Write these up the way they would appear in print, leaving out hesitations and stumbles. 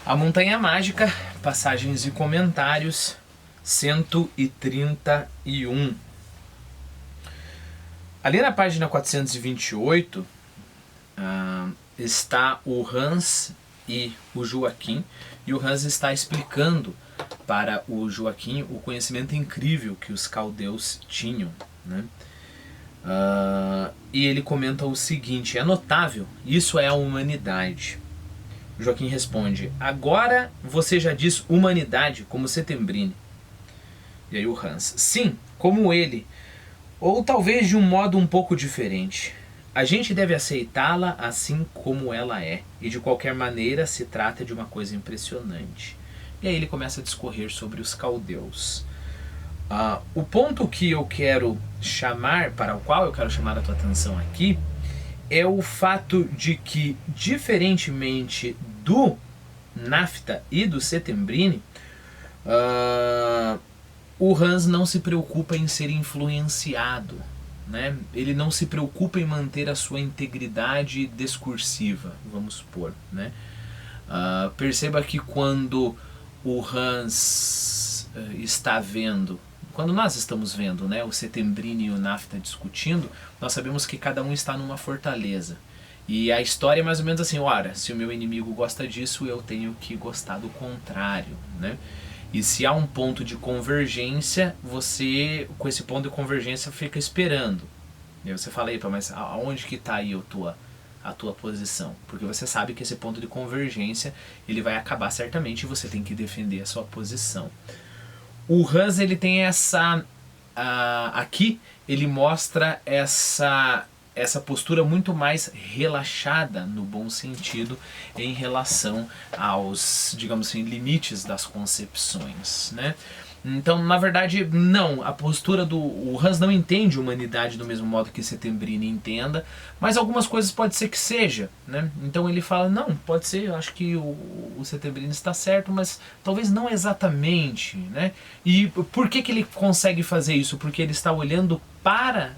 A Montanha Mágica, passagens e comentários, 131. Ali na página 428 está o Hans e o Joaquim, e o Hans está explicando para o Joaquim o conhecimento incrível que os caldeus tinham, né? E ele comenta o seguinte: é notável, isso é a humanidade. Joaquim responde: agora você já diz humanidade como Settembrini. E aí o Hans: sim, como ele, ou talvez de um modo um pouco diferente. A gente deve aceitá-la assim como ela é, e de qualquer maneira se trata de uma coisa impressionante. E aí ele começa a discorrer sobre os caldeus. O ponto que eu quero chamar, para o qual eu quero chamar a tua atenção aqui, é o fato de que, diferentemente do Nafta e do Settembrini, o Hans não se preocupa em ser influenciado, né? Ele não se preocupa em manter a sua integridade discursiva, vamos supor, né? Perceba que quando o Hans está vendo, quando nós estamos vendo, né, o Settembrini e o Nafta discutindo, nós sabemos que cada um está numa fortaleza. E a história é mais ou menos assim: ora, se o meu inimigo gosta disso, eu tenho que gostar do contrário, né? E se há um ponto de convergência, você, com esse ponto de convergência, fica esperando. E aí você fala: epa, mas aonde que está aí a tua posição? Porque você sabe que esse ponto de convergência ele vai acabar certamente, e você tem que defender a sua posição. O Hans, ele tem essa... aqui ele mostra essa postura muito mais relaxada, no bom sentido, em relação aos, digamos assim, limites das concepções, né? Então, na verdade, não, a postura o Hans não entende humanidade do mesmo modo que Settembrini entenda, mas algumas coisas pode ser que seja, né? Então ele fala: não, pode ser, eu acho que o Settembrini está certo, mas talvez não exatamente, né? E por que ele consegue fazer isso? Porque ele está olhando para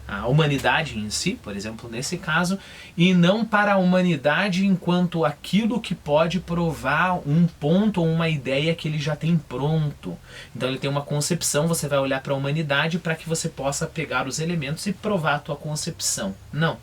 a humanidade em si, por exemplo, nesse caso, e não para a humanidade enquanto aquilo que pode provar um ponto ou uma ideia que ele já tem pronto. Então ele tem uma concepção, você vai olhar para a humanidade para que você possa pegar os elementos e provar a tua concepção. Não.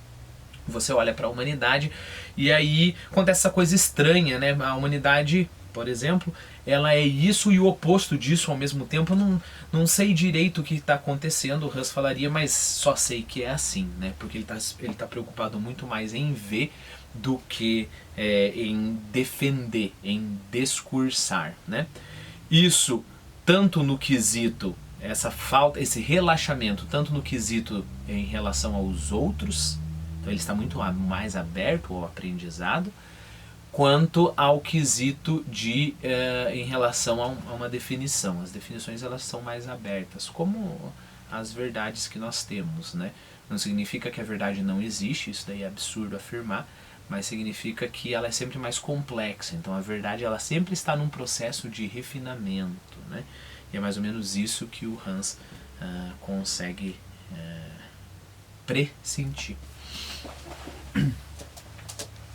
Você olha para a humanidade e aí acontece essa coisa estranha, né? A humanidade, por exemplo, ela é isso e o oposto disso ao mesmo tempo. Eu não sei direito o que está acontecendo, o Hans falaria, mas só sei que é assim, né? Porque ele tá preocupado muito mais em ver do que em defender, em discursar, né? Isso tanto no quesito, essa falta, esse relaxamento, tanto no quesito em relação aos outros, então ele está muito mais aberto ao aprendizado, quanto ao quesito de em relação a uma definição. As definições, elas são mais abertas, como as verdades que nós temos, né? Não significa que a verdade não existe, isso daí é absurdo afirmar, mas significa que ela é sempre mais complexa. Então a verdade, ela sempre está num processo de refinamento, né? E é mais ou menos isso que o Hans consegue pressentir.